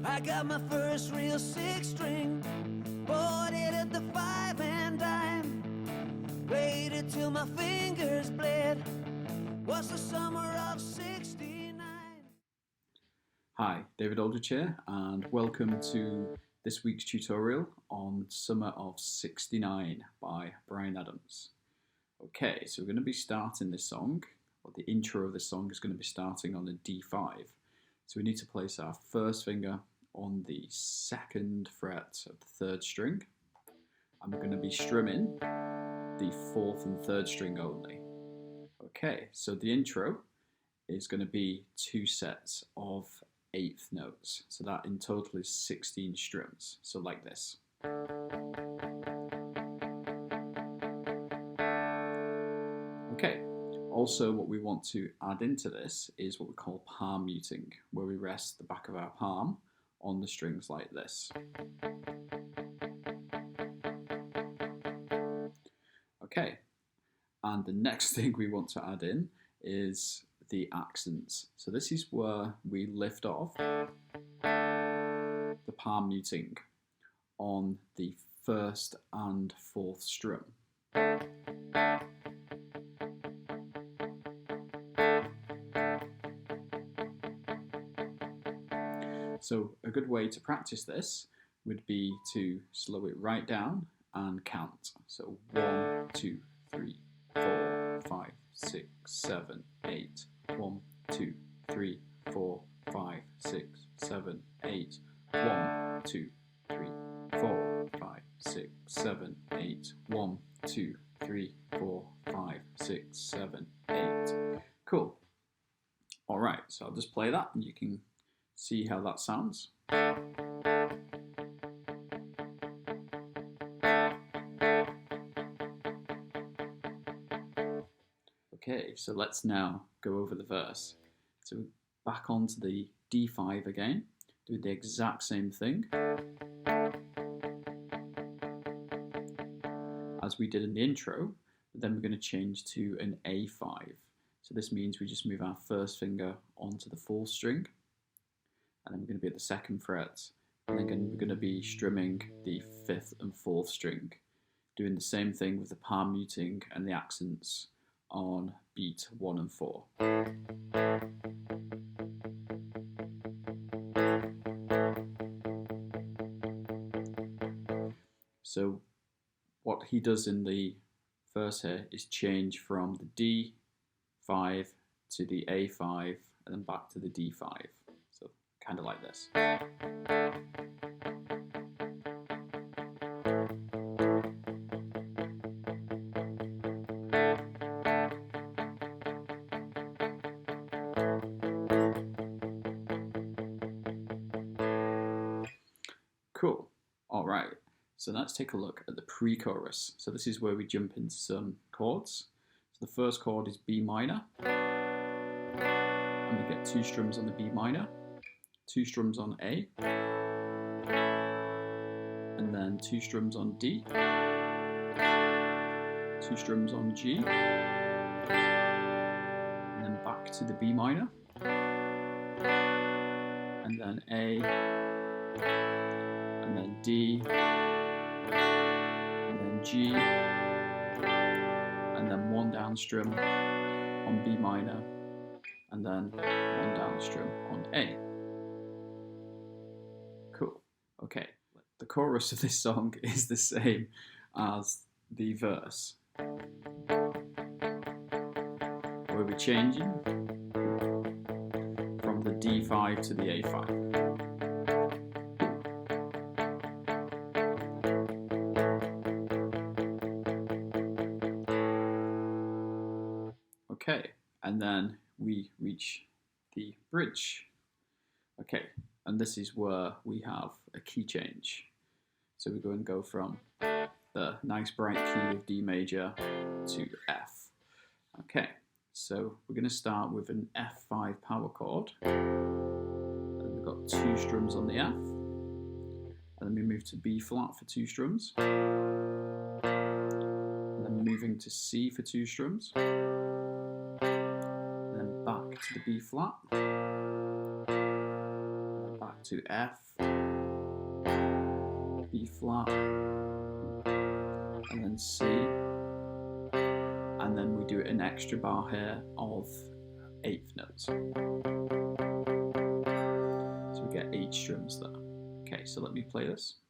I got my first real six string, bought it at the five and dime, played it till my fingers bled, was the summer of '69. Hi, David Aldrich here, and welcome to this week's tutorial on Summer of '69 by Bryan Adams. Okay, so we're going to be starting this song, or the intro of this song is going to be starting on a D5. So we need to place our first finger on the second fret of the third string, and we're going to be strumming the fourth and third string only. Okay, so the intro is going to be two sets of eighth notes. So that in total is 16 strums. So like this. Okay, also what we want to add into this is what we call palm muting, where we rest the back of our palm on the strings like this. Okay, and the next thing we want to add in is the accents. So this is where we lift off the palm muting on the first and fourth strum. So a good way to practice this would be to slow it right down and count. So 1, 2, 3, 4, 5, 6, 7, 8. 1, 2, 3, 4, 5, 6, 7, 8. 1, 2, 3, 4, 5, 6, 7, 8. 1, 2, 3, 4, 5, 6, 7, 8. Cool. All right, so I'll just play that and you can see how that sounds. Okay, so let's now go over the verse. So back onto the D5 again, do the exact same thing as we did in the intro, but then we're going to change to an A5. So this means we just move our first finger onto the fourth string, and then we're going to be at the second fret, and then we're going to be strumming the fifth and fourth string, doing the same thing with the palm muting and the accents on beat 1 and 4. So what he does in the verse here is change from the D5 to the A5 and then back to the D5. So kind of like this. Cool. All right. So let's take a look at the pre-chorus. So this is where we jump into some chords. So the first chord is B minor. And we get two strums on the B minor, two strums on A, and then two strums on D, two strums on G, and then back to the B minor, and then A, and then D, and then G, and then one down strum on B minor, and then one down strum on A. Cool. Okay. The chorus of this song is the same as the verse. Where we're changing from the D5 to the A5. Okay, and then we reach the bridge. Okay, and this is where we have a key change. So we're going to go from the nice bright key of D major to F. Okay, so we're going to start with an F5 power chord. And we've got two strums on the F. And then we move to B flat for two strums. And then moving to C for two strums. And then back to the B flat. to F, B flat, and then C, and then we do an extra bar here of eighth notes. So we get 8 strums there. Okay, so let me play this.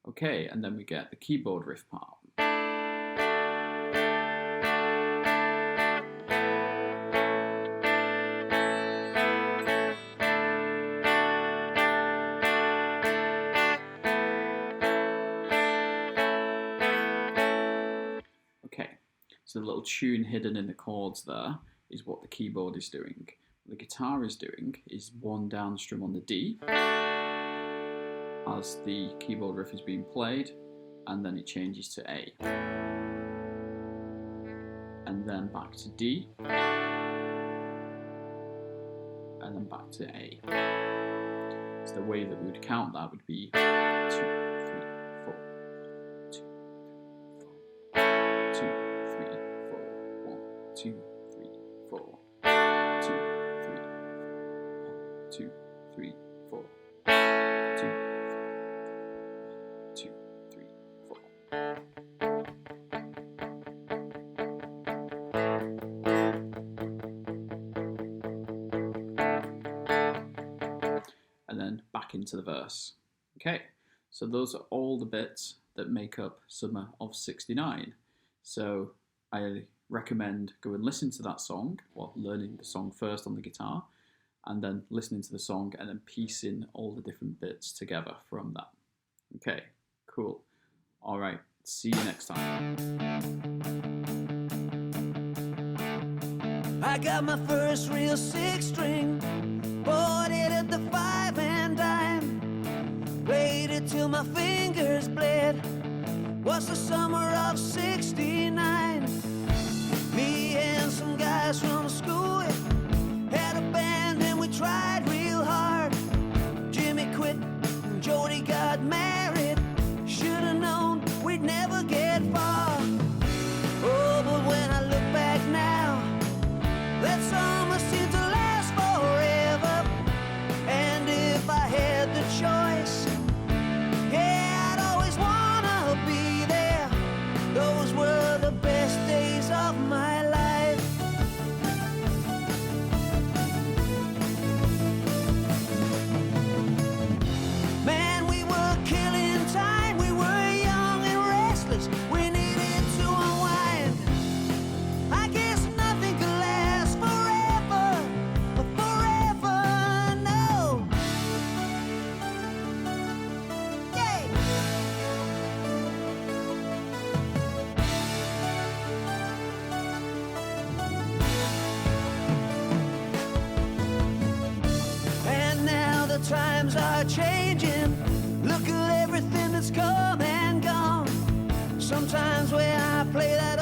Okay, and then we get the keyboard riff part. Okay, so the little tune hidden in the chords there is what the keyboard is doing. What the guitar is doing is 1 down strum on the D as the keyboard riff is being played, and then it changes to A, and then back to D, and then back to A. So the way that we would count that would be 2, 3, 4, 2, 3, 4, 1, 2, 3, 4, 2, 3, 2, 3, 4, 2, 2, 3, 4. And then back into the verse. Okay, so those are all the bits that make up Summer of '69. So I recommend go and listen to that song, well, learning the song first on the guitar, and then listening to the song and then piecing all the different bits together from that. Okay, cool. All right, see you next time. I got my first real 6-string, bought it at the 5 and dime, played it till my fingers bled. Was the summer of '69. Me and some guys from school had a band and we tried real hard. Jimmy quit and Jody got married. Should've known we'd never get far. Oh, but when I look back now, that summer seemed to last forever. And if I had the choice, yeah, I'd always wanna be there. Those were the best days of my life. Man, we were killing time. We were young and restless. We needed to unwind. I guess nothing could last forever, forever, no. Yeah. And now the times are changing. Look at everything that's come and gone. Sometimes when I play that